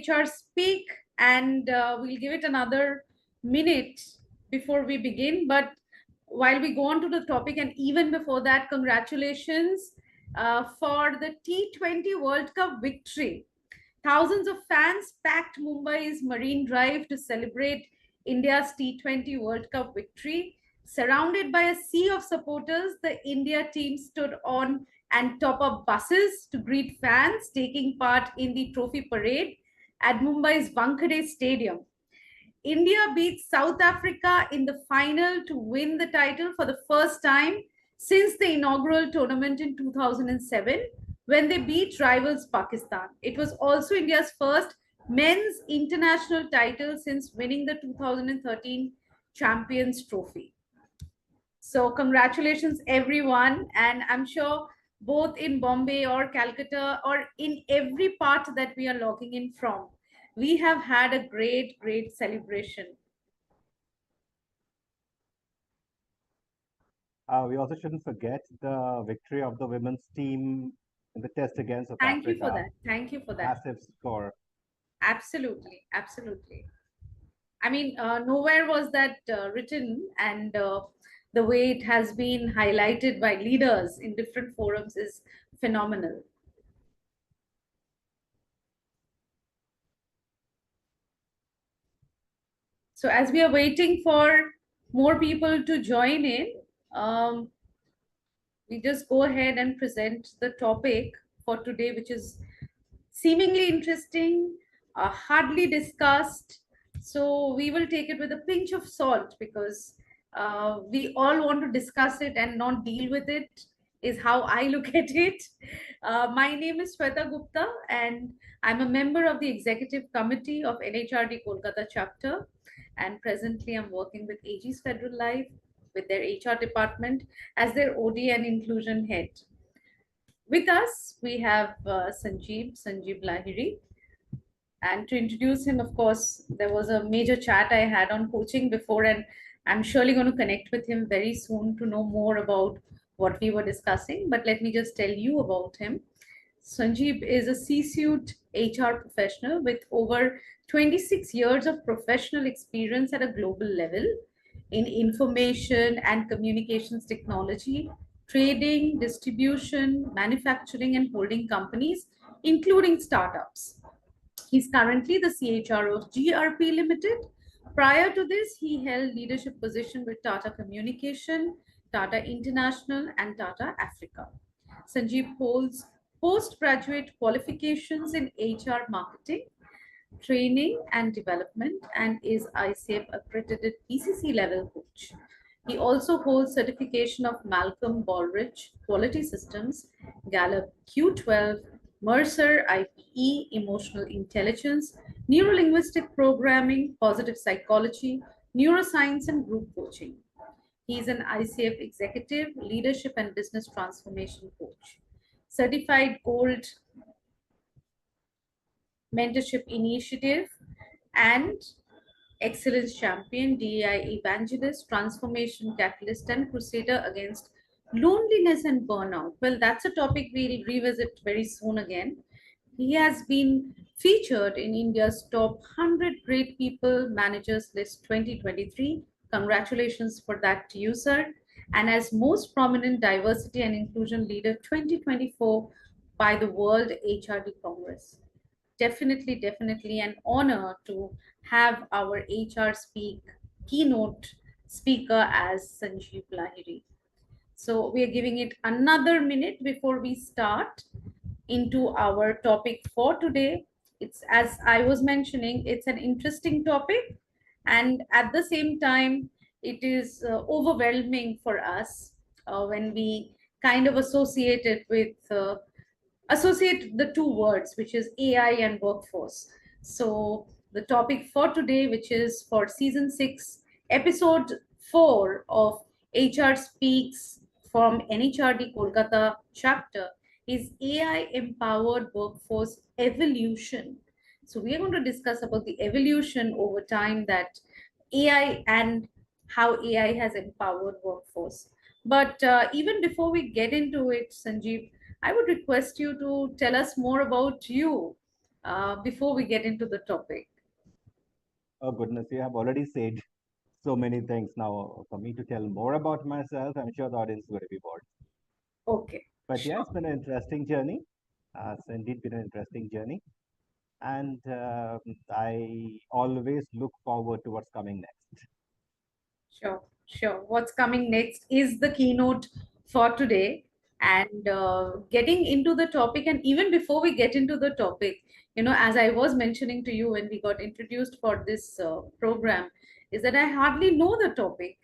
HR Speak, and we'll give it another minute before we begin. But while we go on to the topic, and even before that, congratulations for the T20 World Cup victory. Thousands of fans packed Mumbai's Marine Drive to celebrate India's T20 World Cup victory. Surrounded by a sea of supporters, the India team stood on and top up buses to greet fans taking part in the trophy parade at Mumbai's Wankhede Stadium. India beat South Africa in the final to win the title for the first time since the inaugural tournament in 2007, when they beat rivals Pakistan. It was also India's first men's international title since winning the 2013 Champions Trophy. So congratulations, everyone. And I'm sure both in Bombay or Calcutta or in every part that we are logging in from, we have had a great, great celebration. We also shouldn't forget the victory of the women's team in the test against South Africa. Thank you for that. Thank you for that. Massive score. Absolutely. Absolutely. I mean, nowhere was that written, and the way it has been highlighted by leaders in different forums is phenomenal. So as we are waiting for more people to join in, we just go ahead and present the topic for today, which is seemingly interesting, hardly discussed. So we will take it with a pinch of salt, because we all want to discuss it and not deal with it, is how I look at it. My name is Sweata Gupta, and I'm a member of the executive committee of NHRD Kolkata Chapter. And presently, I'm working with Ageas Federal Life with their HR department as their OD and inclusion head. With us, we have Sanjeeb Lahiri. And to introduce him, of course, there was a major chat I had on coaching before, and I'm surely going to connect with him very soon to know more about what we were discussing. But let me just tell you about him. Sanjeeb is a C-suite HR professional with over 26 years of professional experience at a global level in information and communications technology, trading, distribution, manufacturing, and holding companies, including startups. He's currently the CHRO of GRP Ltd. Prior to this, he held leadership position with Tata Communication, Tata International, and Tata Africa. Sanjeeb holds postgraduate qualifications in HR marketing, training and development, and is ICF accredited PCC level coach. He also holds certification of Malcolm Baldrige Quality Systems, Gallup Q12, Mercer IPE, Emotional Intelligence, Neurolinguistic Programming, Positive Psychology, Neuroscience, and Group Coaching. He is an ICF Executive, Leadership and Business Transformation Coach, Certified Gold Mentorship Initiative, and Excellence Champion, DEI Evangelist, Transformation Catalyst, and Crusader against loneliness and burnout. Well, that's a topic we'll revisit very soon again. He has been featured in India's top 100 Great People Managers list 2023. Congratulations for that to you, sir. And as most prominent diversity and inclusion leader 2024 by the World HRD Congress. Definitely an honor to have our HR Speak keynote speaker as Sanjeeb Lahiri. So we are giving it another minute before we start into our topic for today. It's, as I was mentioning, it's an interesting topic, and at the same time, it is overwhelming for us when we kind of associate it with associate the two words, which is AI and workforce. So the topic for today, which is for season 6, episode 4 of HR Speaks from NHRD Kolkata chapter, is AI empowered workforce evolution. So we are going to discuss about the evolution over time that AI and how AI has empowered workforce. But even before we get into it, Sanjeev, I would request you to tell us more about you. before we get into the topic? Oh goodness, you have already said so many things now. For me to tell more about myself, I'm sure the audience is going to be bored. Okay, But yeah, sure. it's been an interesting journey. It's indeed been an interesting journey, and I always look forward to what's coming next. Sure, sure. What's coming next is the keynote for today. And getting into the topic, and even before we get into the topic, as I was mentioning to you when we got introduced for this program, is that I hardly know the topic,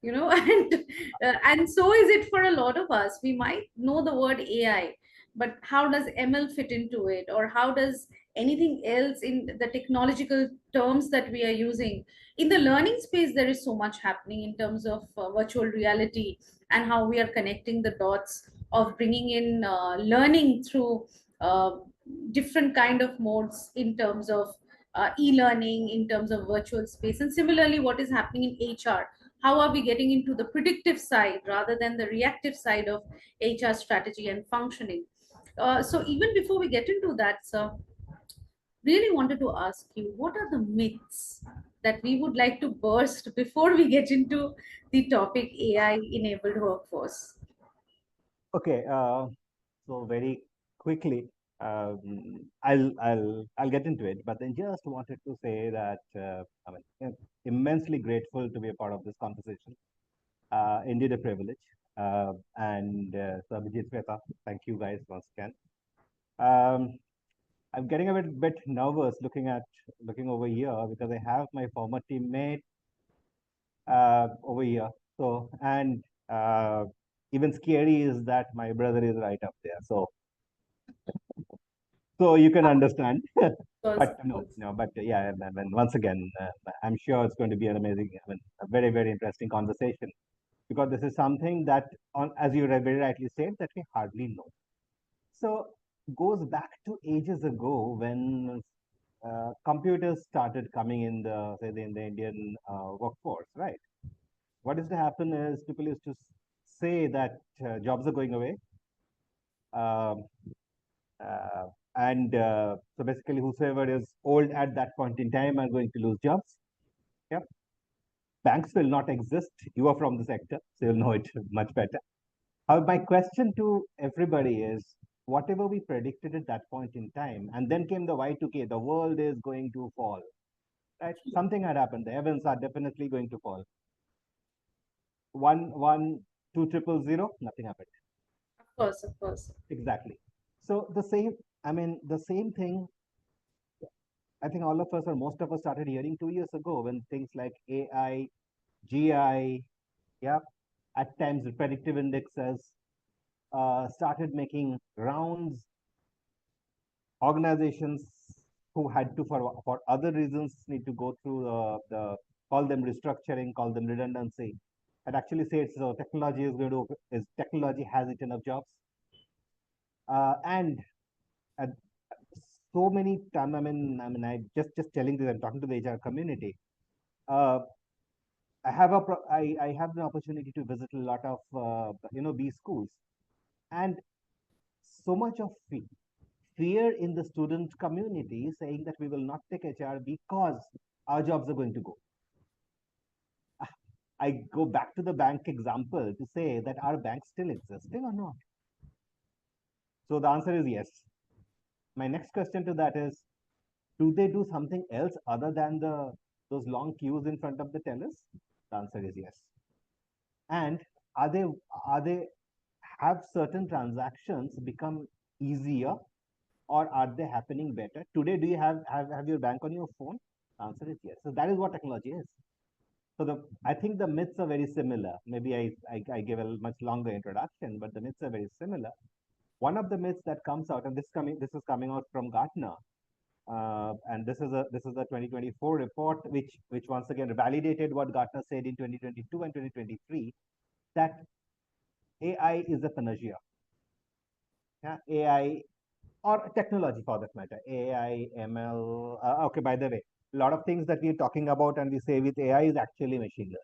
and so is it for a lot of us. We might know the word AI, but how does ML fit into it, or how does anything else in the technological terms that we are using? In the learning space, there is so much happening in terms of virtual reality and how we are connecting the dots of bringing in learning through uh, different kind of modes in terms of e-learning, in terms of virtual space. And similarly, what is happening in HR? How are we getting into the predictive side rather than the reactive side of HR strategy and functioning? So even before we get into that, sir, really wanted to ask you, what are the myths that we would like to burst before we get into the topic AI enabled workforce? Okay, so very quickly, I'll get into it, but then just wanted to say that I mean, immensely grateful to be a part of this conversation. Indeed a privilege. So Abhijit, Sweata, thank you guys once again. Um, I'm getting a bit nervous looking over here because I have my former teammate over here. So and even scary is that my brother is right up there. So you can understand. Because, But no, but yeah, I mean, once again, I'm sure it's going to be an amazing, I mean, a very, very interesting conversation because this is something that, as you very rightly said, that we hardly know. So goes back to ages ago when computers started coming in the, say, in the Indian workforce, right? What used to happen is people used to say that jobs are going away. Um, uh, so basically, whosoever is old at that point in time are going to lose jobs. Yep. Banks will not exist. You are from the sector, so you'll know it much better. My question to everybody is whatever we predicted at that point in time, and then came the Y2K, the world is going to fall, right? Something had happened. The heavens are definitely going to fall. Two triple zero, nothing happened. of course, of course. Exactly. So the same thing, I think all of us or most of us started hearing 2 years ago when things like AI, GI, yeah, at times the predictive indexes started making rounds. Organizations who had to, for other reasons, need to go through call them restructuring, call them redundancy, had actually said, so technology has eaten up jobs. And at so many times, I just telling this, I'm talking to the HR community. Uh, I have the opportunity to visit a lot of B schools, and so much of fear in the student community saying that we will not take HR because our jobs are going to go. I go back to the bank example to say that are banks still existing or not? So the answer is yes. My next question to that is, do they do something else other than those long queues in front of the tellers? The answer is yes. And are they have certain transactions become easier or are they happening better? Today, do you have your bank on your phone? The answer is yes. So that is what technology is. So I think the myths are very similar. Maybe I give a much longer introduction, but the myths are very similar. One of the myths that comes out, and this is coming out from Gartner, and this is a 2024 report, which once again validated what Gartner said in 2022 and 2023, that AI is a panacea. Yeah, AI or technology for that matter, AI, ML. Okay, by the way, a lot of things that we're talking about and we say with AI is actually machine learning.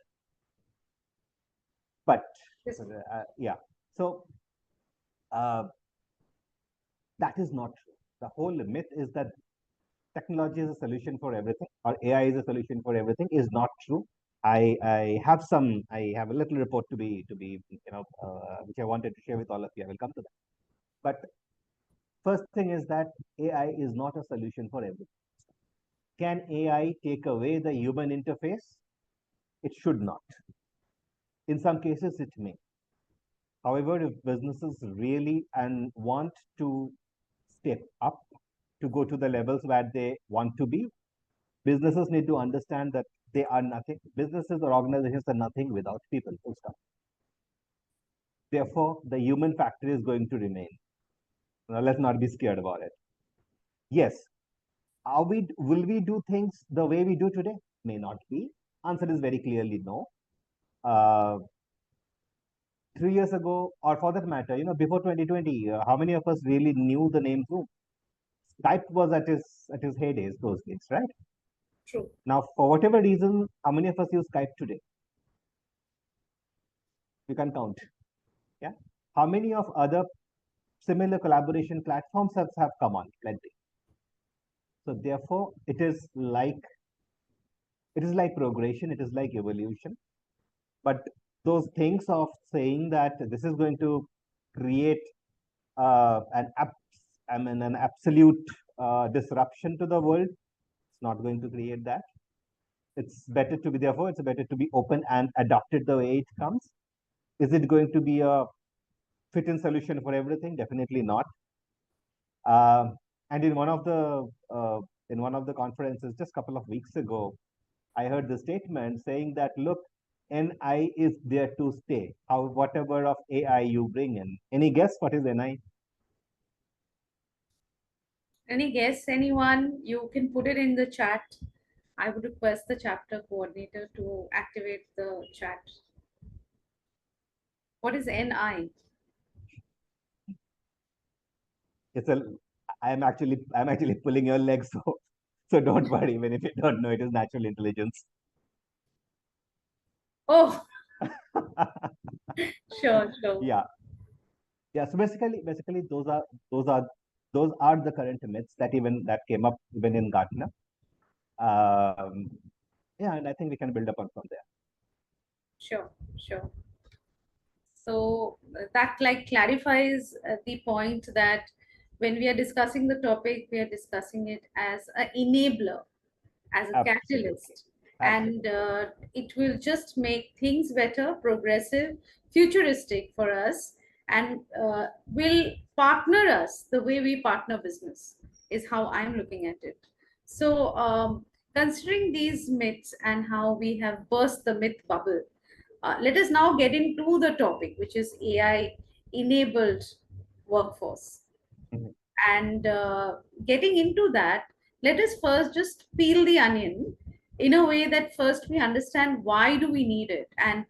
But Yes. yeah, so uh, that is not true. The whole myth is that technology is a solution for everything, or AI is a solution for everything, is not true. I have a little report to be which I wanted to share with all of you. I will come to that. But first thing is that AI is not a solution for everything. Can AI take away the human interface? It should not. In some cases, it may. However, if businesses really and want to step up to go to the levels where they want to be, businesses need to understand that they are nothing. Businesses or organizations are nothing without people. Full stop. Therefore, the human factor is going to remain. Now, let's not be scared about it. Yes, will we do things the way we do today? May not be. Answer is very clearly no. 3 years ago, or for that matter, before 2020, how many of us really knew the name Zoom? Skype was at his heydays, those days, right? True. Now, for whatever reason, how many of us use Skype today? You can count. Yeah. How many of other similar collaboration platforms have come on? Plenty. So therefore, it is like progression, it is like evolution. But those things of saying that this is going to create an absolute disruption to the world, it's not going to create that. It's better to be open and adopt it the way it comes. Is it going to be a fit-in solution for everything? Definitely not. And in one of the conferences just a couple of weeks ago, I heard the statement saying that, look, NI is there to stay. Whatever of AI you bring in. Any guess what is NI? Any guess, anyone? You can put it in the chat. I would request the chapter coordinator to activate the chat. What is NI? It's a. I'm actually pulling your leg, so don't worry. Even if you don't know, it is natural intelligence. Oh, sure, sure. Yeah, yeah. So basically, those are the current myths that came up even in Gartner. Um, yeah, and I think we can build upon from there. Sure, sure. So that like clarifies the point that when we are discussing the topic, we are discussing it as an enabler, as a Absolutely, catalyst, and absolutely. it will just make things better, progressive, futuristic for us, and will partner us the way we partner business, is how I'm looking at it. So, considering these myths and how we have burst the myth bubble, let us now get into the topic, which is AI enabled workforce. Mhm. And getting into that, let us first just peel the onion in a way that first we understand why do we need it, and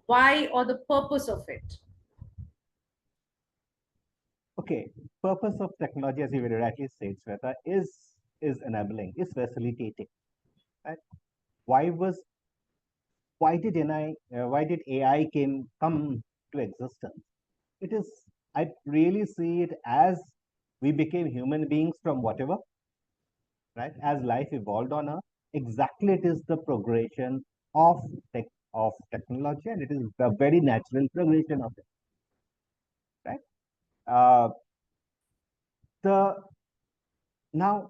why or the purpose of it. Okay, purpose of technology, as you very rightly said, Sweata, is enabling, is facilitating. Right? Why was why did AI come to existence? It is I really see it as we became human beings from whatever, right? As life evolved on Earth, exactly it is the progression of tech of technology, and it is a very natural progression of it, right? Uh, the Now,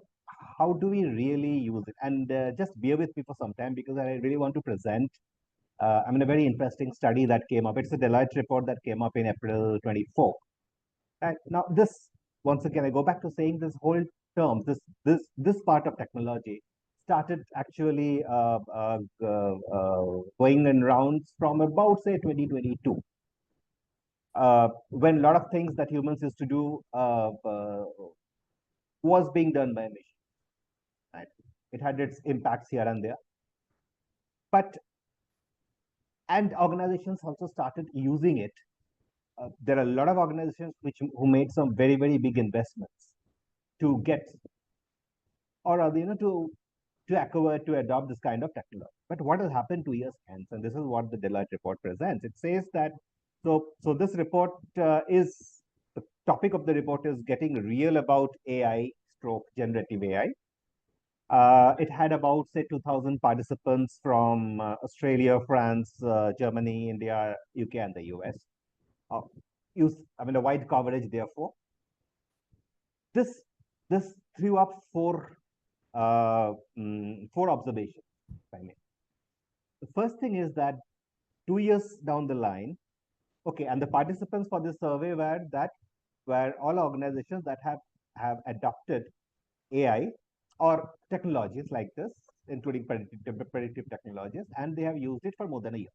how do we really use it? And just bear with me for some time because I really want to present. A very interesting study that came up. It's a Deloitte report that came up in April 24. Right now, once again, I go back to saying this whole term, this part of technology started actually going in rounds from about say 2022, when a lot of things that humans used to do was being done by machine. Right? It had its impacts here and there, but and organizations also started using it. There are a lot of organizations who made some very very big investments to get or rather to acquire to adopt this kind of technology. But what has happened 2 years hence, and this is what the Deloitte report presents. It says that this report is the topic of the report is getting real about AI stroke generative AI. It had about, say, 2,000 participants from Australia, France, Germany, India, UK, and the US. Uh, a wide coverage, therefore. This threw up four observations, if I may. The first thing is that 2 years down the line, okay, and the participants for this survey were all organizations that have adopted AI or technologies like this, including predictive technologies, and they have used it for more than a year.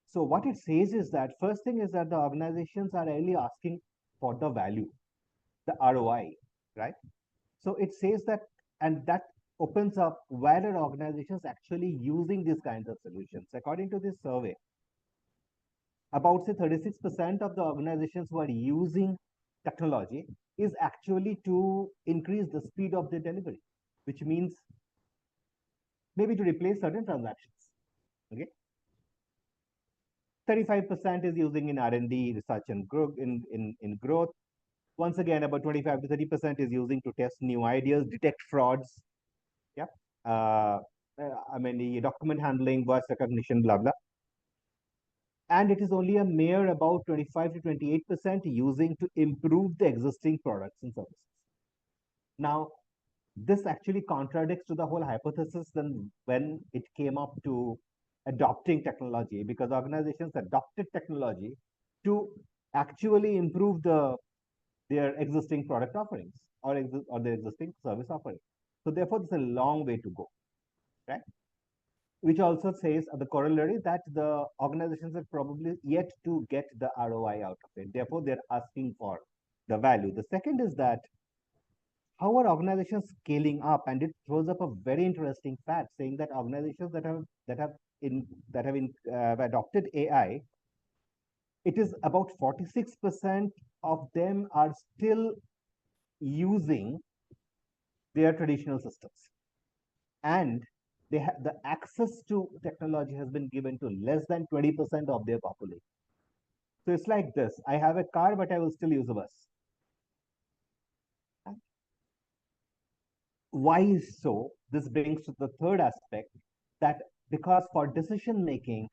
So what it says is that first thing is that the organizations are really asking for the value, the ROI, right? So it says that, and that opens up where are organizations actually using these kinds of solutions. According to this survey, about say 36% of the organizations who are using technology is actually to increase the speed of their delivery, which means maybe to replace certain transactions. Okay. 35% is using in R&D, research and growth, in growth. Once again, about 25 to 30% is using to test new ideas, detect frauds. Yeah. The document handling, voice recognition, blah, blah. And it is only a mere about 25 to 28% using to improve the existing products and services. Now, this actually contradicts to the whole hypothesis then when it came up to adopting technology, because organizations adopted technology to actually improve their existing product offerings or their existing service offerings. So therefore, there's a long way to go, right? Which also says the corollary that the organizations are probably yet to get the ROI out of it. Therefore, they're asking for the value. The second is that how are organizations scaling up? And it throws up a very interesting fact saying that organizations that have adopted AI, it is about 46% of them are still using their traditional systems, and the access to technology has been given to less than 20% of their population. So it's like this: I have a car, but I will still use a bus. Why so? This brings to the third aspect, that because for decision making,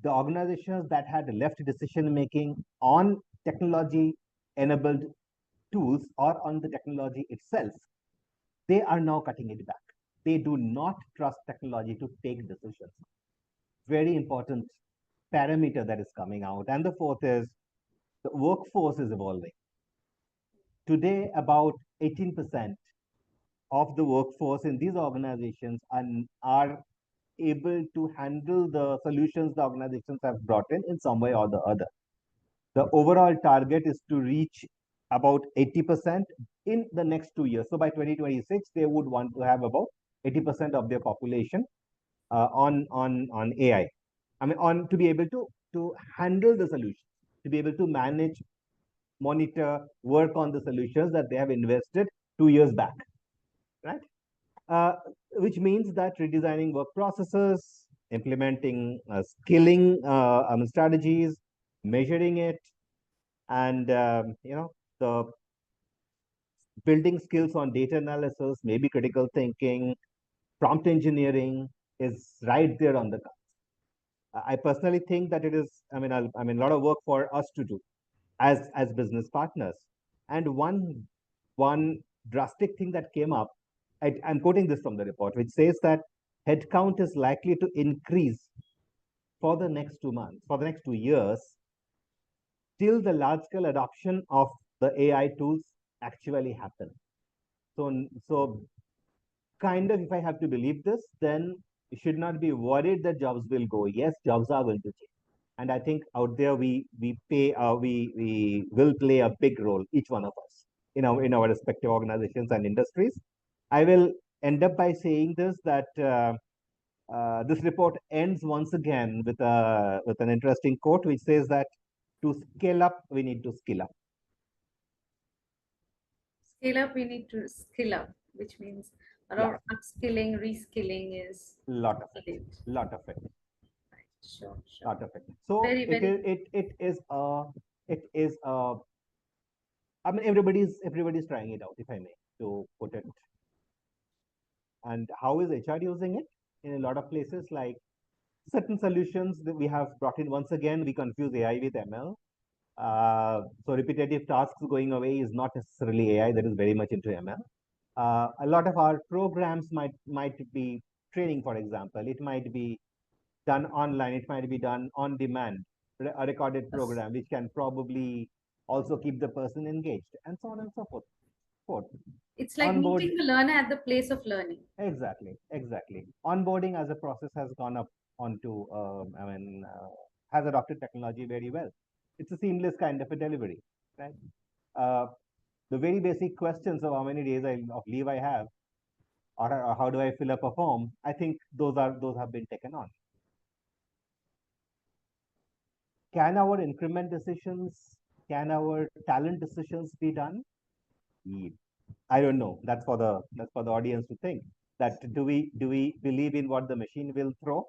the organizations that had left decision making on technology enabled tools or on the technology itself, they are now cutting it back. They do not trust technology to take decisions. Very important parameter that is coming out. And the fourth is the workforce is evolving. Today, about 18% of the workforce in these organizations are able to handle the solutions the organizations have brought in some way or the other. The overall target is to reach about 80% in the next 2 years. So by 2026, they would want to have about 80% of their population on AI. To be able to handle the solutions, to be able to manage, monitor, work on the solutions that they have invested 2 years back, right? Which means that redesigning work processes, implementing skilling strategies, measuring it, and the building skills on data analysis, maybe critical thinking, prompt engineering is right there on the cards. I personally think that it is, a lot of work for us to do as business partners. And one drastic thing that came up, I'm quoting this from the report, which says that headcount is likely to increase for the next 2 months, for the next 2 years, till the large-scale adoption of the AI tools actually happen. So kind of, if I have to believe this, then you should not be worried that jobs will go. Yes, jobs are going to change. And I think out there we will play a big role, each one of us, in our respective organizations and industries. I will end up by saying this, that this report ends once again with an interesting quote which says that to scale up, we need to skill up. Scale up, we need to skill up, which means a lot of upskilling, reskilling is lot of it. needed. Lot of it. Right. Sure. Lot of it. So Very, it very. is everybody's trying it out, if I may, to put it And how is HR using it? In a lot of places, like certain solutions that we have brought in, once again, we confuse AI with ML. So repetitive tasks going away is not necessarily AI, that is very much into ML. A lot of our programs might be training, for example. It might be done online. It might be done on demand, a recorded program, which can probably also keep the person engaged, and so on and so forth. It's like Onboard, meeting the learner at the place of learning. exactly. Onboarding as a process has gone up onto, has adopted technology very well. It's a seamless kind of a delivery, right? Uh, the very basic questions of how many days of leave I have, or how do I fill up a form, I think those have been taken on. Can our increment decisions, can our talent decisions be done? I don't know. That's for the audience to think. That do we believe in what the machine will throw?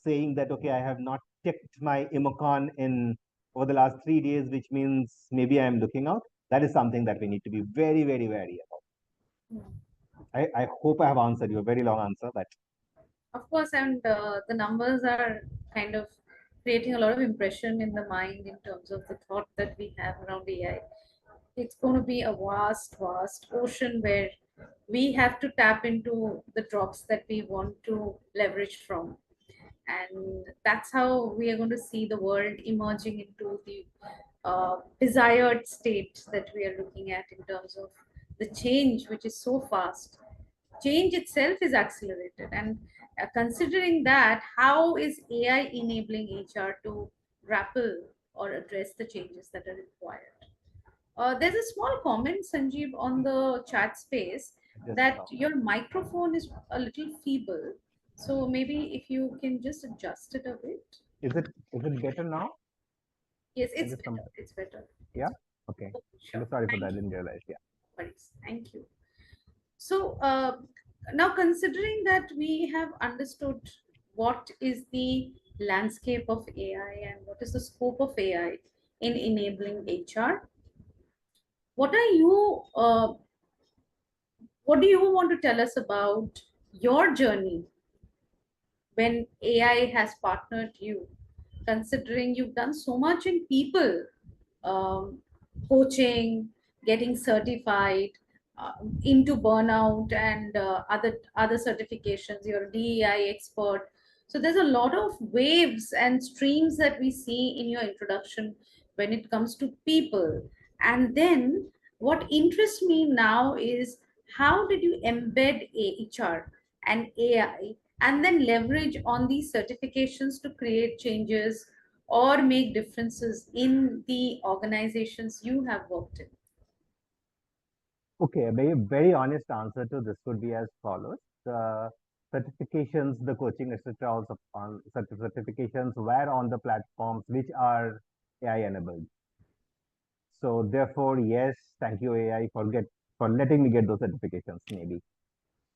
Saying that, okay, I have not checked my emocon in over the last 3 days, which means maybe I am looking out. That is something that we need to be very, very wary about. I hope I have answered you. A very long answer, but Of course, and the numbers are kind of creating a lot of impression in the mind in terms of the thought that we have around AI. It's going to be a vast, vast ocean where we have to tap into the drops that we want to leverage from. And that's how we are going to see the world emerging into the desired state that we are looking at in terms of the change, which is so fast. Change itself is accelerated, and considering that, how is AI enabling HR to grapple or address the changes that are required? There's a small comment, Sanjeev, on the chat space just that your microphone is a little feeble. So maybe if you can just adjust it a bit. is it better now? Yes, Is it's it some? better. It's better. Yeah. It's Okay. okay, sure. I'm sorry for that. I Thank you. didn't realize. Yeah. Worries. Thank you. So now, considering that we have understood what is the landscape of AI and what is the scope of AI in enabling HR, what are you? What do you want to tell us about your journey when AI has partnered you, considering you've done so much in people, um, coaching, getting certified, into burnout and other certifications. You're a DEI expert. So there's a lot of waves and streams that we see in your introduction when it comes to people. And then what interests me now is how did you embed HR and AI and then leverage on these certifications to create changes or make differences in the organizations you have worked in? Okay, a very honest answer to this would be as follows. The certifications, the coaching, etc., also on certifications were on the platforms which are AI enabled. So therefore, yes, thank you AI for letting me get those certifications, maybe.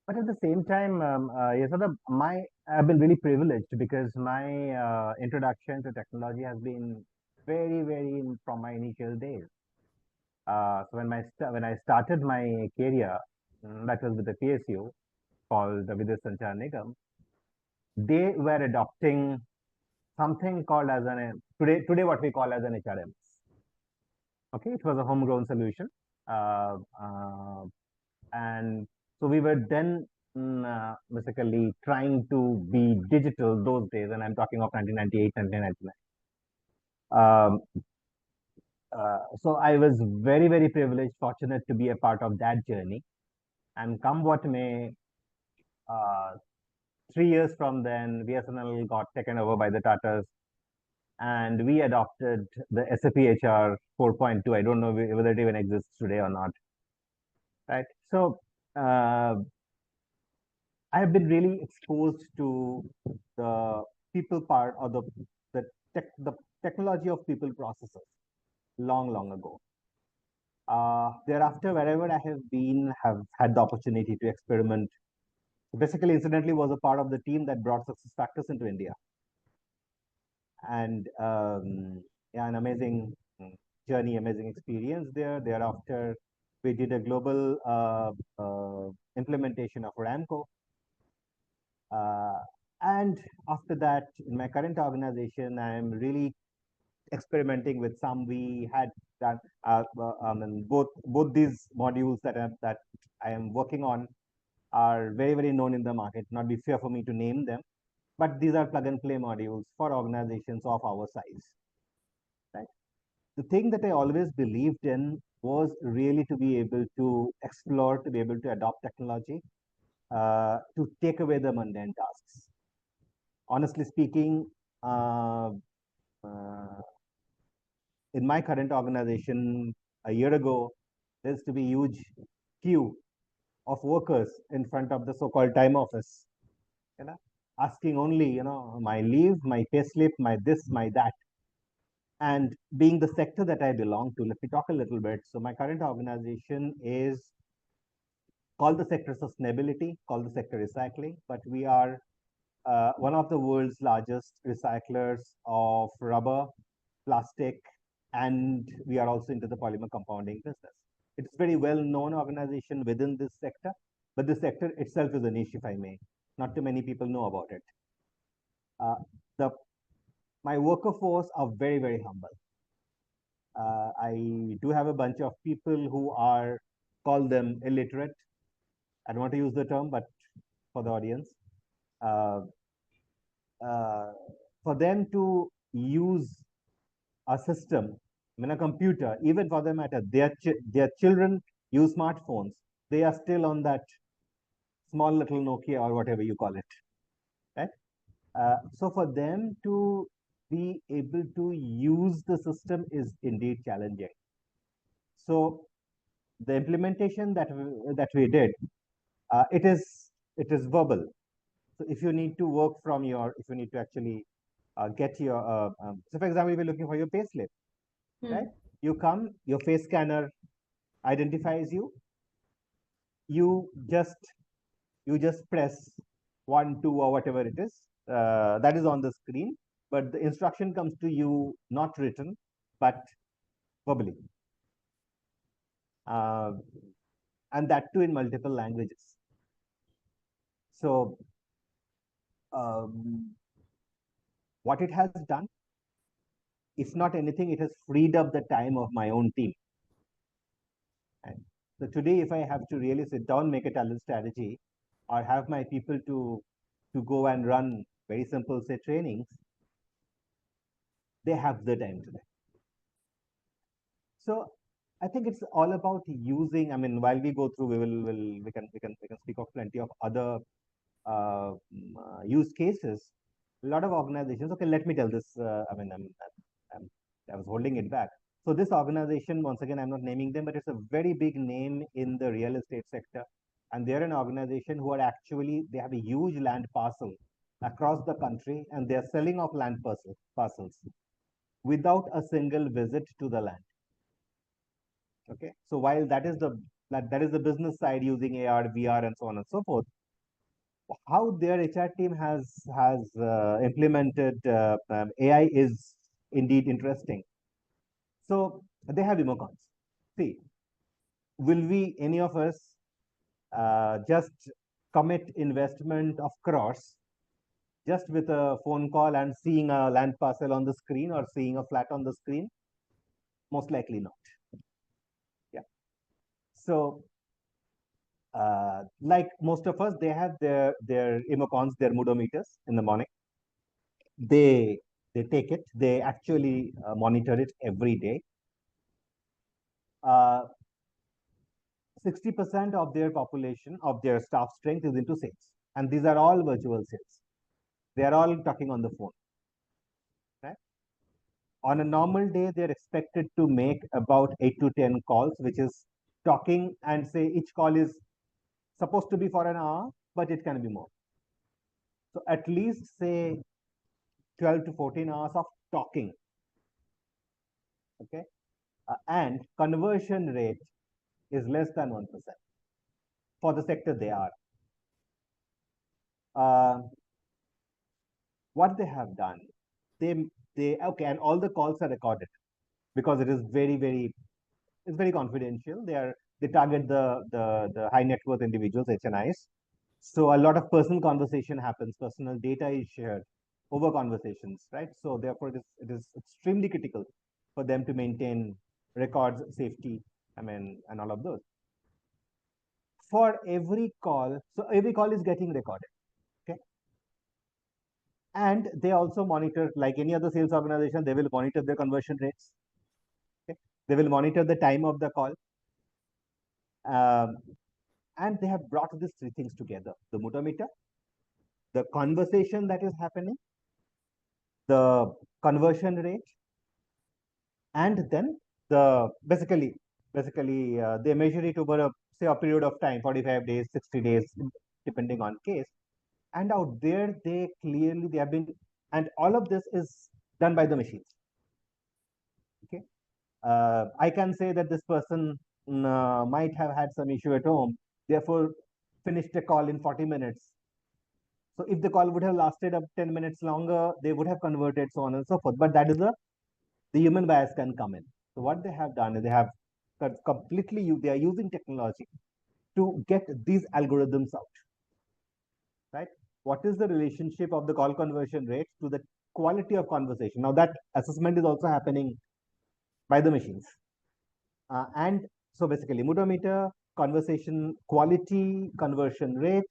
But at the same time, yes, I've been really privileged because my introduction to technology has been very, from my initial days. So when I started my career, that was with the PSU called the Vidya Sanchar Nigam, they were adopting something called as today what we call as an HRM. Okay, it was a homegrown solution, uh, uh, and so we were then basically trying to be digital those days, and I'm talking of 1998, 1999. So I was very privileged, fortunate to be a part of that journey. And come what may, uh, 3 years from then, BSNL got taken over by the Tatas, and we adopted the SAP HR 4.2. I don't know whether it even exists today or not, right? So uh, I have been really exposed to the people part, or the technology of people processes long ago. Thereafter, wherever I have been, have had the opportunity to experiment. Basically, incidentally, was a part of the team that brought Success Factors into India, and yeah, an amazing journey, amazing experience there. Thereafter, we did a global implementation of Ramco. Uh, and after that, in my current organization, I'm really experimenting with some. We had done both these modules that I am working on are very, very known in the market. Not be fair for me to name them, but these are plug and play modules for organizations of our size. Right. The thing that I always believed in was really to be able to explore, to be able to adopt technology, to take away the mundane tasks. Honestly speaking, uh, uh, in my current organization, a year ago, there used to be huge queue of workers in front of the so-called time office, you know, asking only, my leave, my pay slip, my this, my that. And being the sector that I belong to, let me talk a little bit. So my current organization is called the sector sustainability, called the sector recycling, but we are one of the world's largest recyclers of rubber, plastic, and we are also into the polymer compounding business. It's a very well-known organization within this sector, but the sector itself is a niche, if I may. Not too many people know about it. Uh, the my worker force are very, very humble. I do have a bunch of people who are, call them illiterate. I don't want to use the term, but for the audience, uh, uh, for them to use a system, I mean a computer, even for the matter, their children use smartphones. They are still on that small little Nokia or whatever you call it, right? So for them to be able to use the system is indeed challenging. So the implementation that we did, it is verbal. So if you need to work from if you need to actually get your, so for example, if you're looking for your payslip, right? Hmm. You come, your face scanner identifies you. You just you just press 1, 2, or whatever it is that is on the screen, but the instruction comes to you not written, but verbally, uh, and that too in multiple languages. So um, what it has done, if not anything, it has freed up the time of my own team. And so today, if I have to really sit down, make a talent strategy, or have my people to go and run very simple, say, trainings, they have the time today. So I think it's all about using. I mean, while we go through, we can speak of plenty of other use cases. A lot of organizations. Okay, let me tell this. I mean, I'm, I was holding it back. So this organization, once again, I'm not naming them, but it's a very big name in the real estate sector, and they're an organization who are actually, they have a huge land parcel across the country, and they're selling off land parcels without a single visit to the land. Okay, so while that is the business side using AR, VR, and so on and so forth, how their HR team has implemented AI is indeed interesting. So they have emocons. See, will we, any of us, just commit investment of crores just with a phone call and seeing a land parcel on the screen or seeing a flat on the screen? Most likely not. Yeah. So like most of us, they have their emocons, their moodometers in the morning. They they take it. They actually monitor it every day. 60% of their population, of their staff strength, is into sales, and these are all virtual sales. They are all talking on the phone. Right? On a normal day, they're expected to make about 8 to 10 calls, which is talking, and say each call is supposed to be for an hour, but it can be more. So at least say 12 to 14 hours of talking. Okay, and conversion rate is less than 1% for the sector they are. Uh, what they have done, they okay, and all the calls are recorded because it is very, very, it's very confidential. They target the high net worth individuals, HNIs. So a lot of personal conversation happens, personal data is shared over conversations, right? So therefore, it is extremely critical for them to maintain records, safety, and all of those. For every call, so every call is getting recorded, okay? And they also monitor, like any other sales organization, they will monitor their conversion rates. Okay? They will monitor the time of the call. Um, and they have brought these three things together: the motometer, the conversation that is happening, the conversion rate, and then the basically they measure it over a, say, a period of time, 45 days, 60 days, depending on case. And out there, they have been, and all of this is done by the machines. Okay. I can say that this person might have had some issue at home, therefore finished a call in 40 minutes. So if the call would have lasted up 10 minutes longer, they would have converted, so on and so forth. But that is the human bias can come in. So what they have done is they have they are using technology to get these algorithms out, right? What is the relationship of the call conversion rate to the quality of conversation? Now that assessment is also happening by the machines. And so basically motometer, conversation quality, conversion rate,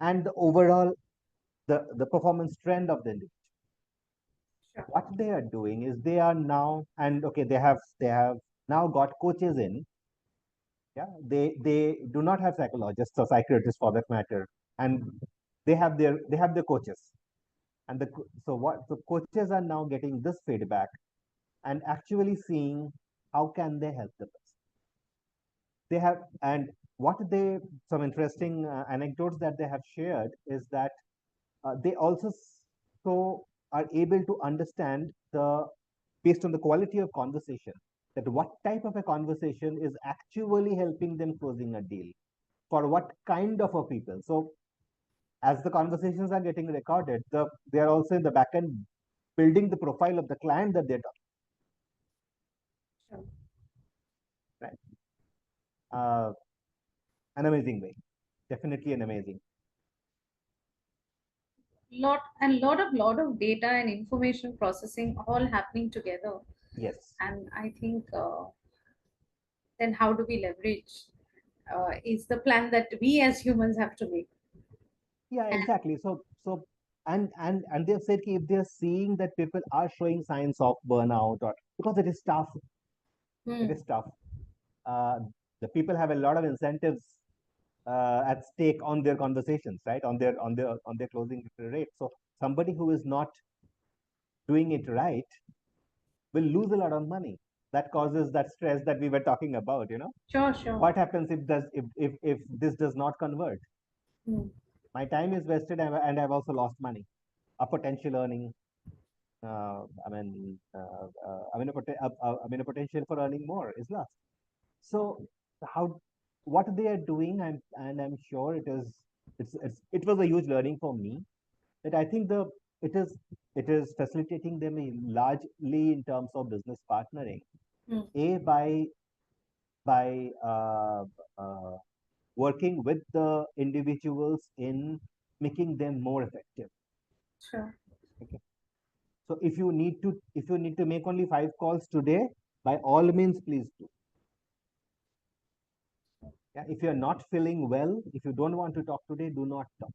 and the overall the performance trend of the individual. Sure. What they are doing is they are now, and okay, they have now got coaches in. Yeah, they do not have psychologists or psychiatrists for that matter, and they have their coaches, and the coaches are now getting this feedback and actually seeing how can they help the person. They have, and what they some interesting anecdotes that they have shared is that they also so are able to understand the based on the quality of conversation, that what type of a conversation is actually helping them closing a deal for what kind of a people. So as the conversations are getting recorded, they are also in the back end building the profile of the client that they're talking, Sure. right? uh, an amazing way, definitely an amazing. Lot of data and information processing all happening together. Yes. And I think then how do we leverage is the plan that we as humans have to make. Yeah, And exactly. So and they've said if they're seeing that people are showing signs of burnout, or because it is tough, it hmm, is tough. Uh, the people have a lot of incentives at stake on their conversations, right? On their closing rate. So somebody who is not doing it right will lose a lot of money. That causes that stress that we were talking about. sure, sure. What happens if this does not convert? Hmm, My time is wasted, and I've also lost money. A potential earning, a potential for earning more is lost. So how, what they are doing, I'm sure it was a huge learning for me, that I think it is it is facilitating them largely in terms of business partnering. hmm, A by working with the individuals in making them more effective. sure. Okay. So if you need to make only 5 calls today, by all means, please do. Yeah, if you're not feeling well, if you don't want to talk today, do not talk.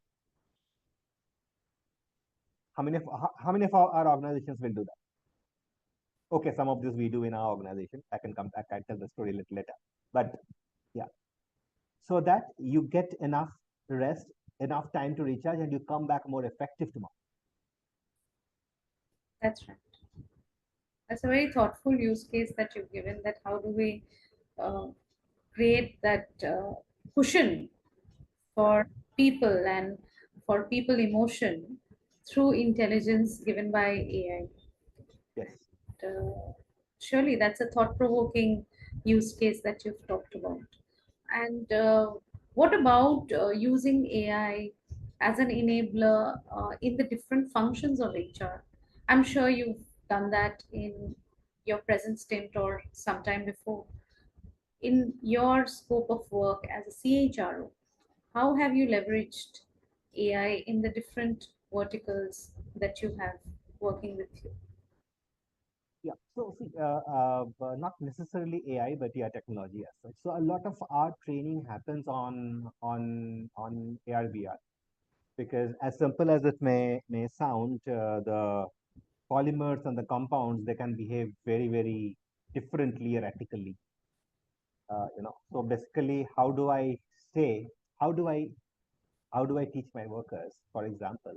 How many of our organizations will do that? Okay, some of this we do in our organization. I can tell the story a little later. But yeah, so that you get enough rest, enough time to recharge, and you come back more effective tomorrow. That's right. That's a very thoughtful use case that you've given. That how do we uh, create that cushion Yeah. for people and for people emotion through intelligence given by AI. Yes. Surely that's a thought-provoking use case that you've talked about. And what about using AI as an enabler in the different functions of HR? I'm sure you've done that in your present stint or sometime before. in your scope of work as a CHRO, how have you leveraged AI in the different verticals that you have working with you? Yeah. So see, not necessarily AI, but yeah, technology as such. So a lot of our training happens on AR VR, because as simple as it may sound, the polymers and the compounds, they can behave very differently erratically. So basically, say how do I how do I teach my workers? For example,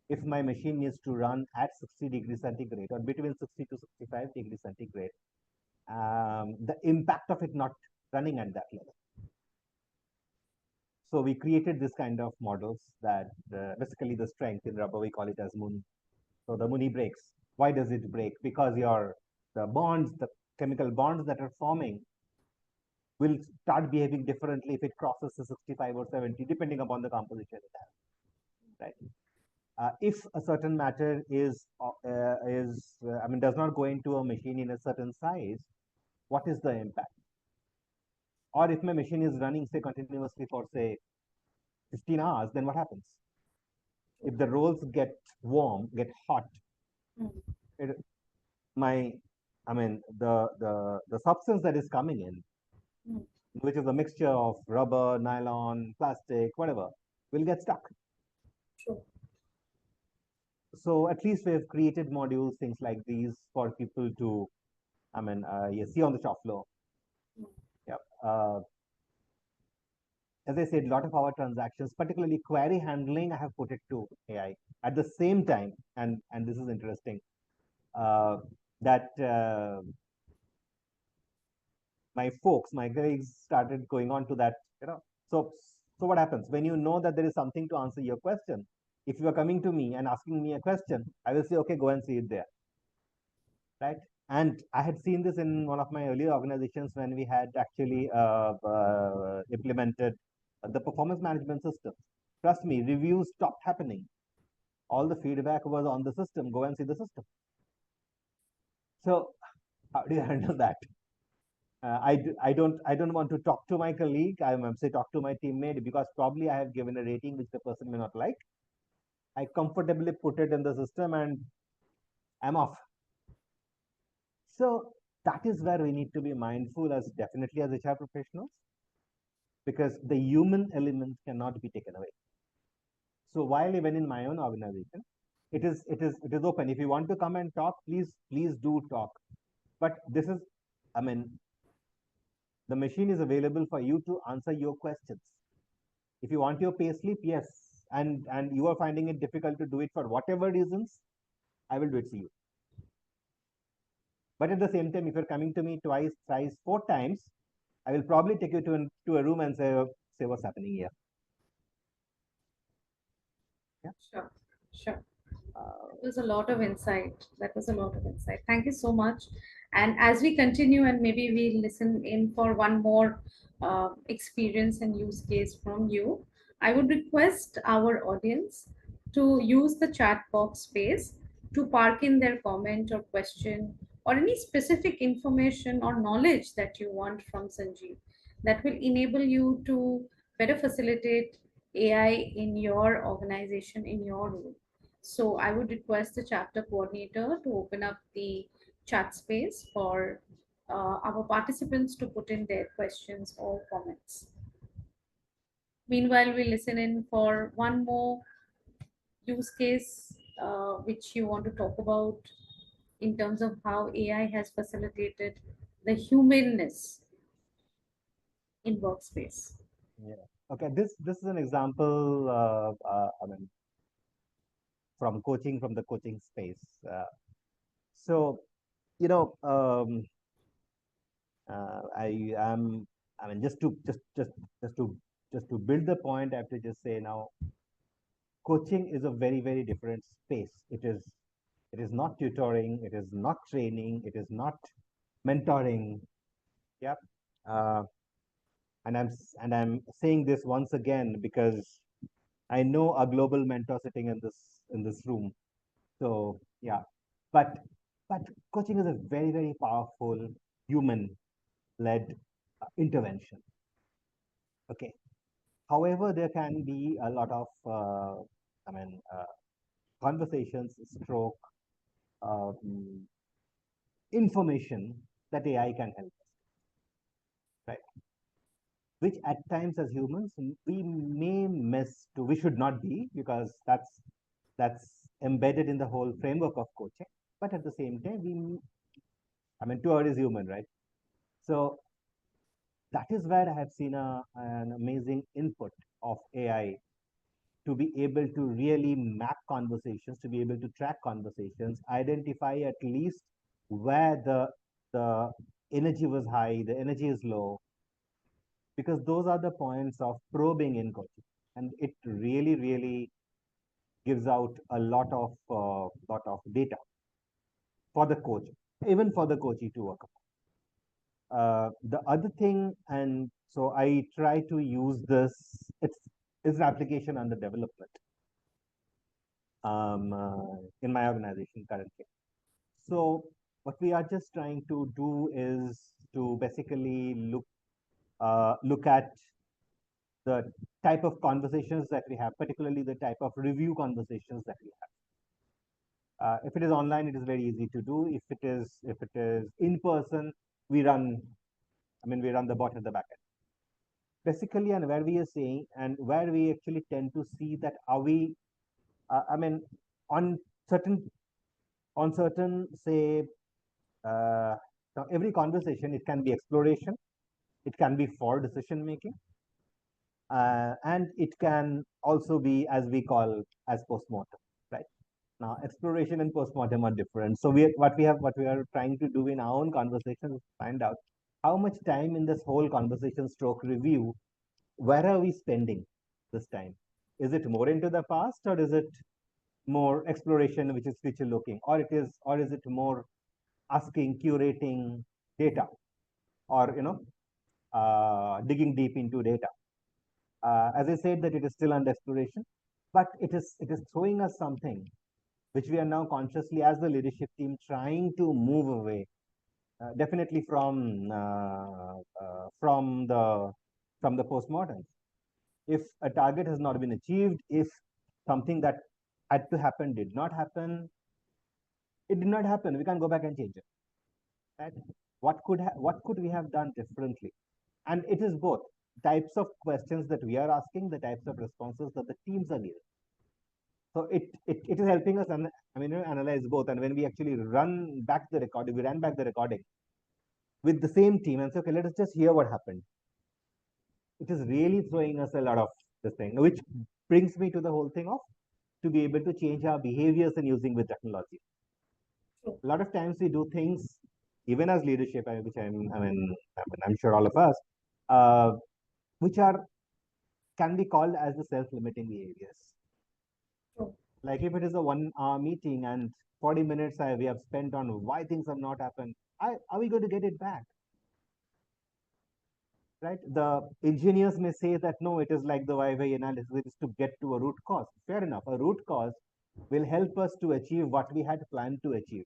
if my machine needs to run at 60 degrees centigrade or between 60 to 65 degrees centigrade, the impact of it not running at that level. So we created this kind of models that basically the strength in rubber, we call it as Muni. So the Muni breaks. Why does it break? Because the chemical bonds that are forming will start behaving differently if it crosses the 65 or 70, depending upon the composition it has, right? If a certain matter I mean, does not go into a machine in a certain size, what is the impact? Or if my machine is running, say, continuously for, say, 15 hours, then what happens? If the rolls get warm, get hot, Mm, it, my, I mean, the substance that is coming in, mm, which is a mixture of rubber, nylon, plastic, whatever, will get stuck. true. So at least we have created modules, things like these, for people to, I mean, you see on the shop floor. Mm, Yep. As I said, a lot of our transactions, particularly query handling, I have put it to AI. At the same time, and this is interesting, uh, that my colleagues started going on to that, you know. So, so what happens when you know that there is something to answer your question? If you are coming to me and asking me a question, I will say, okay, go and see it there, right? And I had seen this in one of my earlier organizations when we had actually implemented the performance management system. Trust me, reviews stopped happening. All the feedback was on the system. Go and see the system. So how do you handle that? I don't want to talk to my colleague. I'm say talk to my teammate, because probably I have given a rating which the person may not like. I comfortably put it in the system and I'm off. So that is where we need to be mindful, as definitely as HR professionals, because the human element cannot be taken away. So while even in my own organization, it is open. If you want to come and talk, please do talk. But this is, I mean, the machine is available for you to answer your questions. If you want your pay slip, yes, and you are finding it difficult to do it for whatever reasons, I will do it for you. But at the same time, if you're coming to me twice, thrice, four times, I will probably take you to a room and say what's happening here. Yeah. sure, sure. Uh, That was a lot of insight. That was a lot of insight. Thank you so much. And as we continue, and maybe we listen in for one more experience and use case from you, I would request our audience to use the chat box space to park in their comment or question or any specific information or knowledge that you want from Sanjeev that will enable you to better facilitate AI in your organization, in your role. So I would request the chapter coordinator to open up the chat space for our participants to put in their questions or comments. Meanwhile, we listen in for one more use case which you want to talk about in terms of how AI has facilitated the humanness in workspace. yeah. Okay. This is an example. I mean, from the coaching space. So you know, I am. I mean, just to just to build the point, I have to just say now, coaching is a very different space. It is not tutoring. It is not training. It is not mentoring. Yep. Uh, and I'm saying this once again because I know a global mentor sitting in this room. So yeah, but but coaching is a very powerful human led. intervention. Okay. However, there can be a lot of, conversations, stroke, um, information that AI can help us, right? Which at times as humans we may miss to. We should not be, because that's embedded in the whole framework of coaching. But at the same time, two is human, right? So that is where I have seen an amazing input of AI to be able to really map conversations, to be able to track conversations, identify at least where the energy was high, the energy is low, because those are the points of probing in coaching, and it really, really gives out a lot of data for the coach, even for the coachee to work upon. The other thing, and so I try to use this. It's an application under development in my organization currently. So what we are just trying to do is to basically look at the type of conversations that we have, particularly the type of review conversations that we have. If it is online, it is very easy to do. If it is in person, we run. We run the bot at the back end. Basically, and where we are saying, and where we actually tend to see that are we, on certain say, now every conversation, it can be exploration, it can be for decision making, and it can also be, as we call, as postmortem, right? Now, exploration and postmortem are different. So what we are trying to do in our own conversation is find out how much time in this whole conversation stroke review, where are we spending this time? Is it more into the past, or is it more exploration, which is future looking, or is it more asking, curating data, or digging deep into data? As I said, that it is still under exploration, but it is throwing us something which we are now consciously, as the leadership team, trying to move away, definitely from the postmortem. If a target has not been achieved, if something that had to happen did not happen, it did not happen. We can't go back and change it. Right? What could we have done differently? And it is both types of questions that we are asking, the types of responses that the teams are giving. So it is helping us analyze both. And when we actually run back the recording, we ran back the recording with the same team and say, okay, let us just hear what happened. It is really throwing us a lot of this thing, which brings me to the whole thing of to be able to change our behaviors and using with technology. A lot of times we do things, even as leadership, which I'm sure all of us, which can be called as the self-limiting behaviors. Like if it is a 1 hour meeting and 40 minutes we have spent on why things have not happened, are we going to get it back? Right? The engineers may say that no, it is like the why analysis, it is to get to a root cause. Fair enough. A root cause will help us to achieve what we had planned to achieve.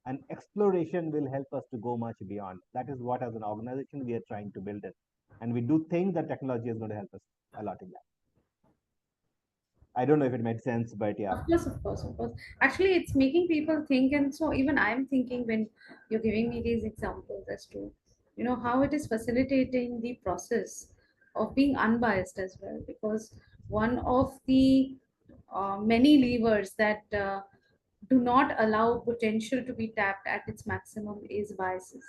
And exploration will help us to go much beyond. That is what, as an organization, we are trying to build it. And we do think that technology is going to help us a lot in that. I don't know if it made sense, but yeah. Of course, of course, of course. Actually, it's making people think, and so even I'm thinking when you're giving me these examples as to, how it is facilitating the process of being unbiased as well. Because one of the many levers that do not allow potential to be tapped at its maximum is biases.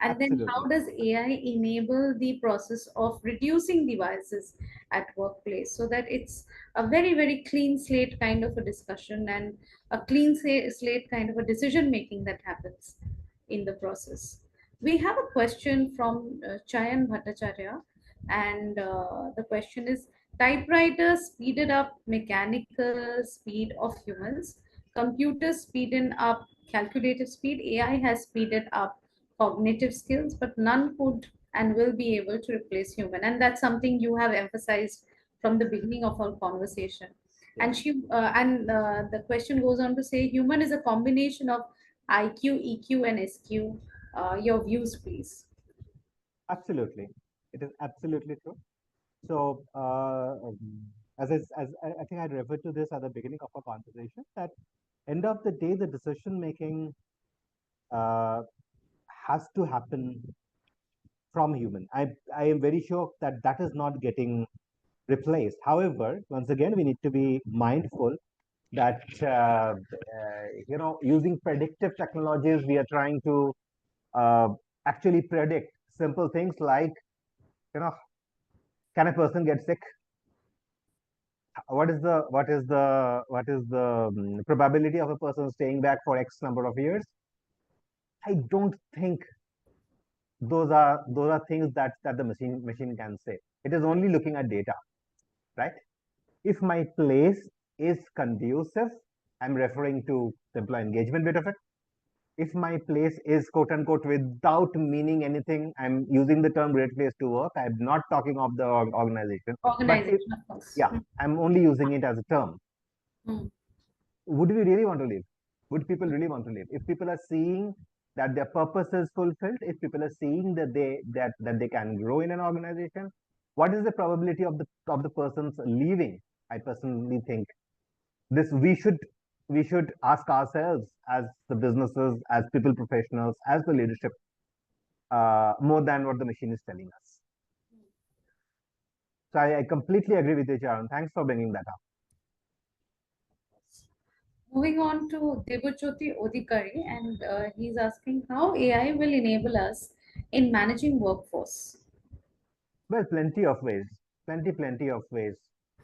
And then how Absolutely. does AI enable the process of reducing the biases at workplace so that it's a very, very clean slate kind of a discussion and a clean slate kind of a decision making that happens in the process. We have a question from Chayan Bhattacharya, and the question is: typewriters speeded up mechanical speed of humans, computers speeded up calculative speed, AI has speeded up cognitive skills, but none could and will be able to replace human. And that's something you have emphasized from the beginning of our conversation. Yeah. And the question goes on to say, human is a combination of IQ, EQ, and SQ. Your views, please. Absolutely. It is absolutely true. So, as I think I referred to this at the beginning of our conversation, that end of the day, the decision making uh, has to happen from human. I am very sure that that is not getting replaced. However, once again, we need to be mindful that using predictive technologies, we are trying to uh, actually predict simple things like, you know, can a person get sick? What is the probability of a person staying back for X number of years? I don't think those are things that the machine can say. It is only looking at data, right? If my place is conducive, I'm referring to the employee engagement bit of it. If my place is quote unquote without meaning anything, I'm using the term great place to work. I'm not talking of the organization, but if, Organization, of course. yeah, I'm only using it as a term. Mm. Would we really want to live? Would people really want to live? If people are seeing that their purpose is fulfilled, if people are seeing that they can grow in an organization, what is the probability of the person's leaving? I personally think this we should ask ourselves as the businesses, as people professionals, as the leadership, more than what the machine is telling us. So I completely agree with you, Charan. Thanks for bringing that up. Moving on to Debajyoti Odhikari, and he's asking how AI will enable us in managing workforce. Well, plenty of ways, plenty of ways.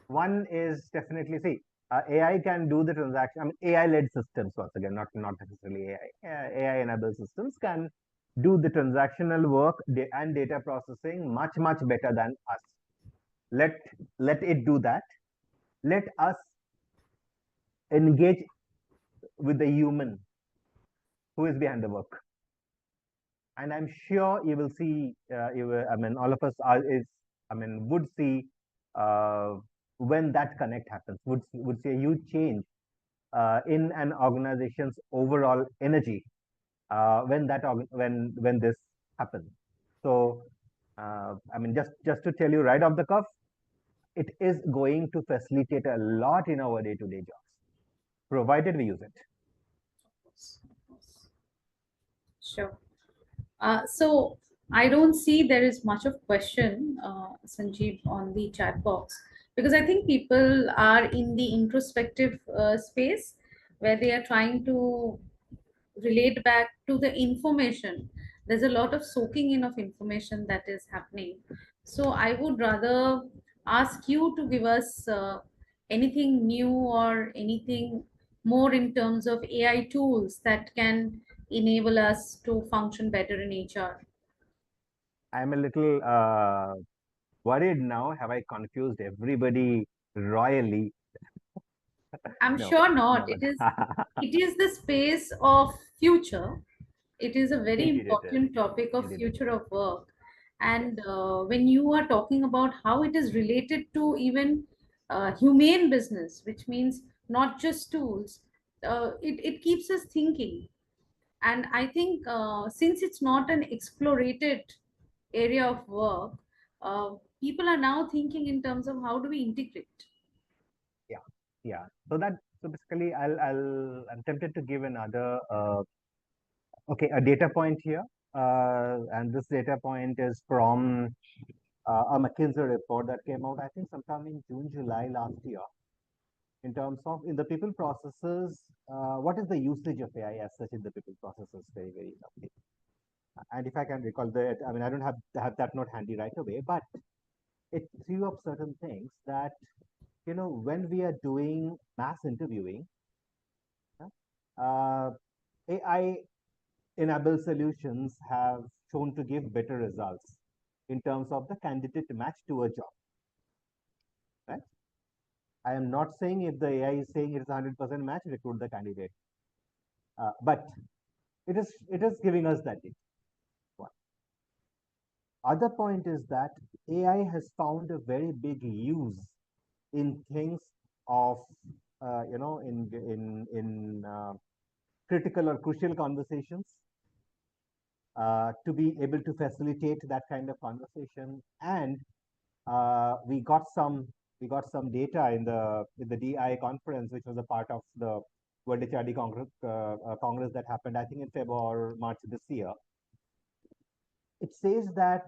One is definitely, see, AI can do the transaction. I mean, AI-led systems, once again, not necessarily AI. AI-enabled systems can do the transactional work and data processing much better than us. Let let it do that. Let us engage with the human who is behind the work. And I'm sure you will see, I mean, all of us would see uh, when that connect happens, would see a huge change in an organization's overall energy when this happens. So, I mean, just to tell you right off the cuff, it is going to facilitate a lot in our day-to-day jobs, provided we use it. Of course. Sure. So I don't see there is much of question, Sanjeev, on the chat box, because I think people are in the introspective space where they are trying to relate back to the information. There's a lot of soaking in of information that is happening. So I would rather ask you to give us anything new or anything more in terms of AI tools that can enable us to function better in HR. I'm a little worried now. Have I confused everybody royally? I'm No, sure not. no. It is the space of future. It is a very Indeed, it is. important topic of Indeed, it future is. of work. Yes. And when you are talking about how it is related to even humane business, which means not just tools, it keeps us thinking. And I think since it's not an explorated area of work, uh, people are now thinking in terms of how do we integrate. Yeah. Yeah. So basically, I'm tempted to give another, okay, a data point here. And this data point is from a McKinsey report that came out, I think, sometime in June, July last year, in terms of in the people processes, what is the usage of AI as such in the people processes? Very roughly. And if I can recall that, I mean, I don't have that note handy right away, but it threw up certain things that, when we are doing mass interviewing, uh, AI enabled solutions have shown to give better results in terms of the candidate match to a job, right? I am not saying if the AI is saying it's 100% match, recruit the candidate. But it is giving us that data. One. Other point is that AI has found a very big use in things of, in critical or crucial conversations, to be able to facilitate that kind of conversation. And we got some data in the DI conference, which was a part of the World HRD Congress that happened, I think, in February or March this year. It says that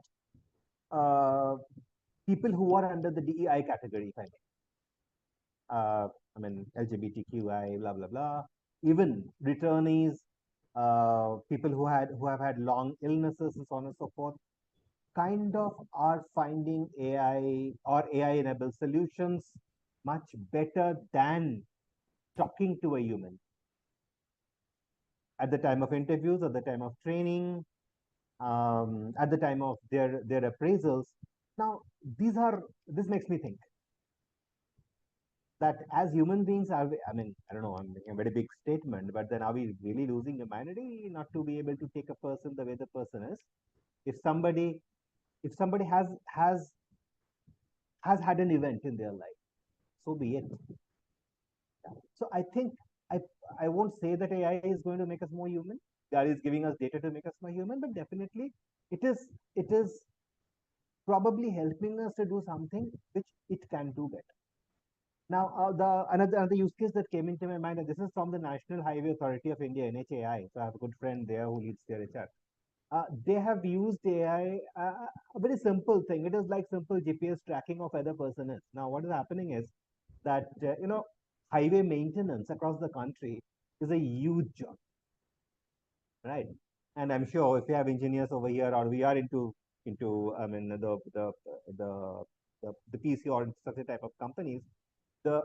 people who are under the DEI category, if I may, I mean LGBTQI, blah blah blah, even returnees, people who have had long illnesses and so on and so forth, kind of are finding AI or AI-enabled solutions much better than talking to a human at the time of interviews, at the time of training, at the time of their appraisals. Now, this makes me think that as human beings, are we, I mean, I don't know, I'm making a very big statement, but then are we really losing humanity not to be able to take a person the way the person is? If somebody has had an event in their life, so be it. So I think I I won't say that AI is going to make us more human. AI is giving us data to make us more human, but definitely it is probably helping us to do something which it can do better. Now, the another use case that came into my mind, and this is from the National Highway Authority of India, NHAI. So I have a good friend there who leads their HR. They have used AI, a very simple thing. It is like simple GPS tracking of where the person is. Now, what is happening is that, highway maintenance across the country is a huge job, right? And I'm sure if you have engineers over here, or we are into I mean the the PC or such a type of companies, the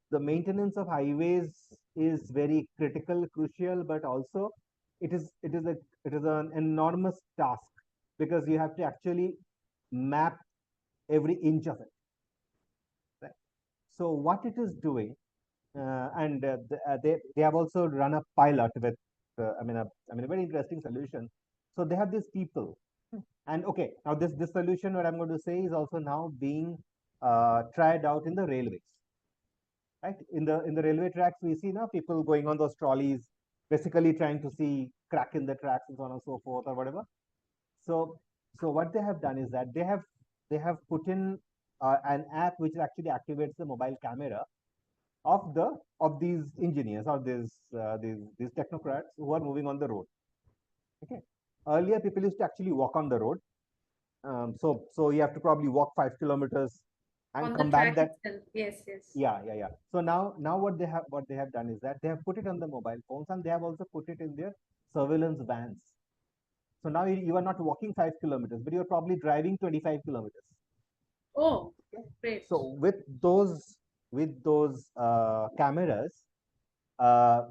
the maintenance of highways is very critical, crucial, but also it is an enormous task, because you have to actually map every inch of it, right? So what it is doing, and they have also run a pilot with a very interesting solution. So they have these people, and okay, now this solution, what I'm going to say, is also now being tried out in the railways, right? In the railway tracks, we see now people going on those trolleys, basically trying to see crack in the tracks and so on and so forth, or whatever. So what they have done is that they have put in an app which actually activates the mobile camera of these engineers, or these technocrats who are moving on the road. Okay. Earlier, people used to actually walk on the road. So you have to probably walk 5 kilometers and On the come back. track That itself. Yes, yes. yeah. So now what they have done is that they have put it on the mobile phones, and they have also put it in their surveillance vans. So now you are not walking 5 kilometers, but you're probably driving 25 kilometers. Oh, Okay. great. So with those cameras, uh,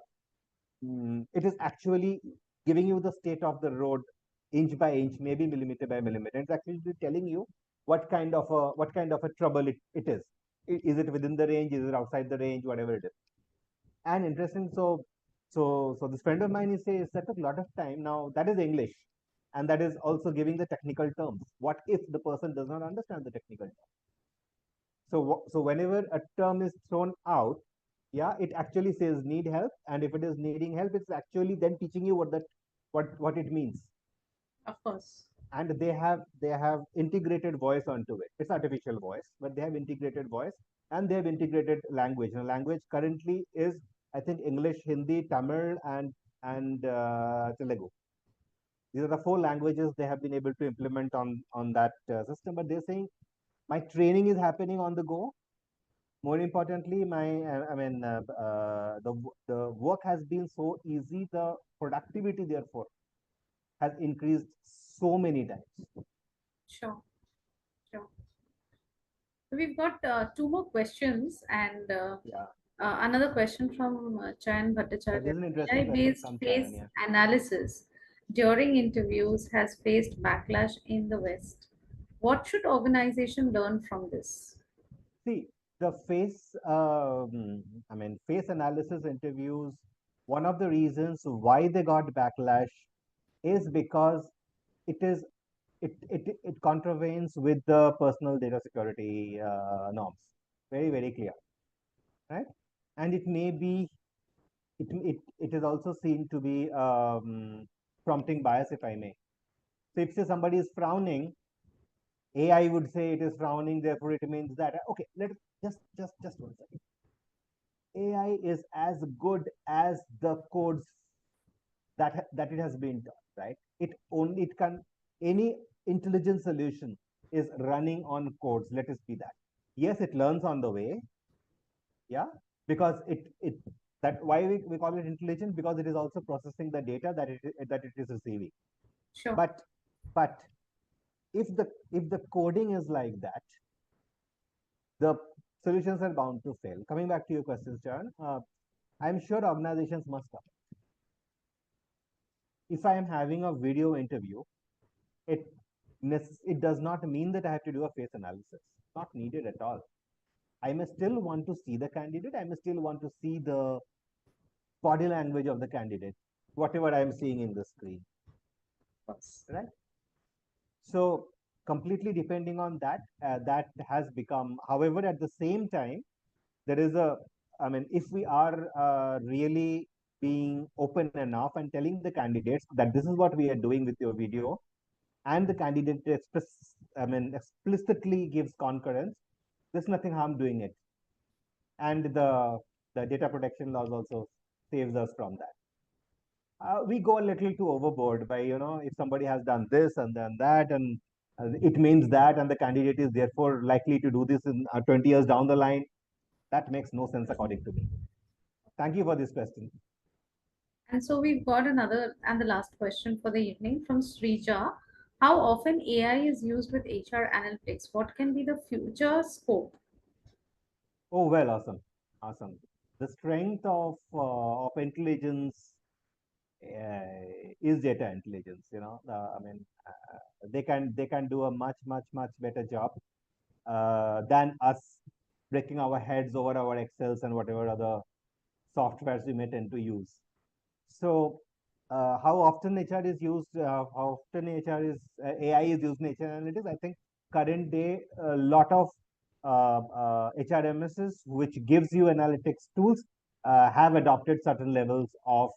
it is actually giving you the state of the road inch by inch, maybe millimeter by millimeter. It's actually telling you what kind of a trouble it is. Is it within the range? Is it outside the range? Whatever it is. And interesting. So this friend of mine, he says that took a lot of time. Now that is English, and that is also giving the technical terms. What if the person does not understand the technical terms? So whenever a term is thrown out, yeah, it actually says need help, and if it is needing help, it's actually then teaching you what it means. Of course. And they have integrated voice onto it. It's artificial voice, but they have integrated voice, and they have integrated language. Now, language currently is, I think, English, Hindi, Tamil, and Telugu. These are the four languages they have been able to implement on that system. But they're saying my training is happening on the go. More importantly, the work has been so easy. The productivity, therefore, has increased so many times. Sure, sure. We've got two more questions, and Yeah. another question from Chayan Yeah, Bhattacharya. this is an interesting question AI-based from Chayan. face Yeah. analysis during interviews has faced backlash in the West. What should organization learn from this? See, the face analysis interviews, one of the reasons why they got backlash is because it is it contravenes with the personal data security norms. Very, very clear, right? And it may be, it is also seen to be prompting bias, if I may. So if say somebody is frowning, AI would say it is frowning, therefore it means that. Okay, let just 1 second. AI is as good as the codes that it has been taught, right? It can any intelligent solution is running on codes. Let us be that. Yes, it learns on the way, yeah, because it that why we call it intelligent, because it is also processing the data that it is receiving. Sure. But if the coding is like that, the solutions are bound to fail. Coming back to your questions, John, I'm sure organizations must come. If I am having a video interview, it it does not mean that I have to do a face analysis. Not needed at all. I may still want to see the candidate. I may still want to see the body language of the candidate, whatever I am seeing in the screen, right? So completely depending on that, that has become. However, at the same time, there is a. I mean, if we are really being open enough and telling the candidates that this is what we are doing with your video, and the candidate explicitly gives concurrence, there's nothing harm doing it. And the data protection laws also saves us from that. We go a little too overboard by, if somebody has done this and done that, and it means that, and the candidate is therefore likely to do this in 20 years down the line. That makes no sense according to me. Thank you for this question. And so we've got another and the last question for the evening from Srija. How often AI is used with HR analytics? What can be the future scope? Oh, well, awesome. Awesome. The strength of intelligence is data intelligence. They can do a much better job than us breaking our heads over our Excels and whatever other softwares we may tend to use. So, how often HR is used? How often HR is AI is used in HR analytics? I think current day a lot of HRMSs, which gives you analytics tools, have adopted certain levels of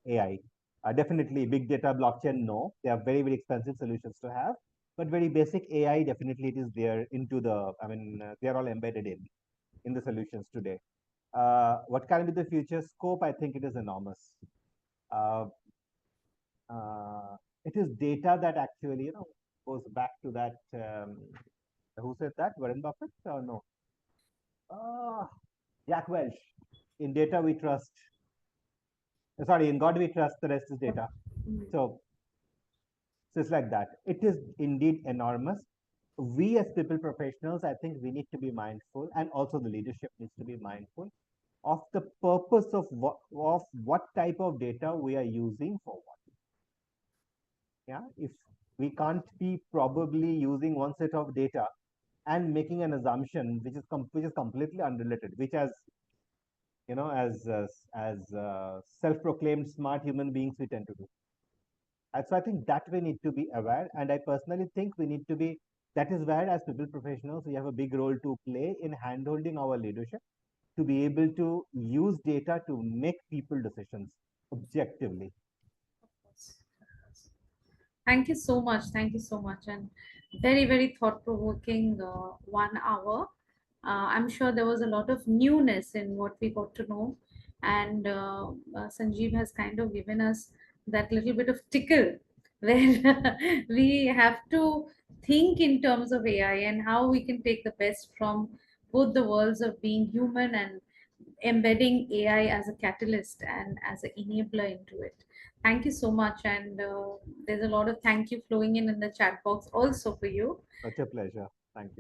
AI. Definitely, big data, blockchain, no, they are very expensive solutions to have. But very basic AI, definitely it is there into the. They are all embedded in the solutions today. What can be the future scope? I think it is enormous. Uh, it is data that actually, goes back to that. Who said that? Warren Buffett? Or no? Jack Welch. In data we trust. Sorry, in God we trust. The rest is data. So, it's like that. It is indeed enormous. We as people professionals, I think we need to be mindful, and also the leadership needs to be mindful of the purpose of what type of data we are using for what. Yeah, if we can't be probably using one set of data and making an assumption which is completely unrelated, which as self-proclaimed smart human beings we tend to do. And so I think that we need to be aware, and I personally think we need to be. That is where, as people professionals, we have a big role to play in handholding our leadership to be able to use data to make people decisions objectively. Thank you so much. Thank you so much. And very thought provoking 1 hour. I'm sure there was a lot of newness in what we got to know. And Sanjeev has kind of given us that little bit of tickle where we have to think in terms of AI and how we can take the best from both the worlds of being human and embedding AI as a catalyst and as an enabler into it. Thank you so much. And there's a lot of thank you flowing in the chat box also for you. Such a pleasure. Thank you.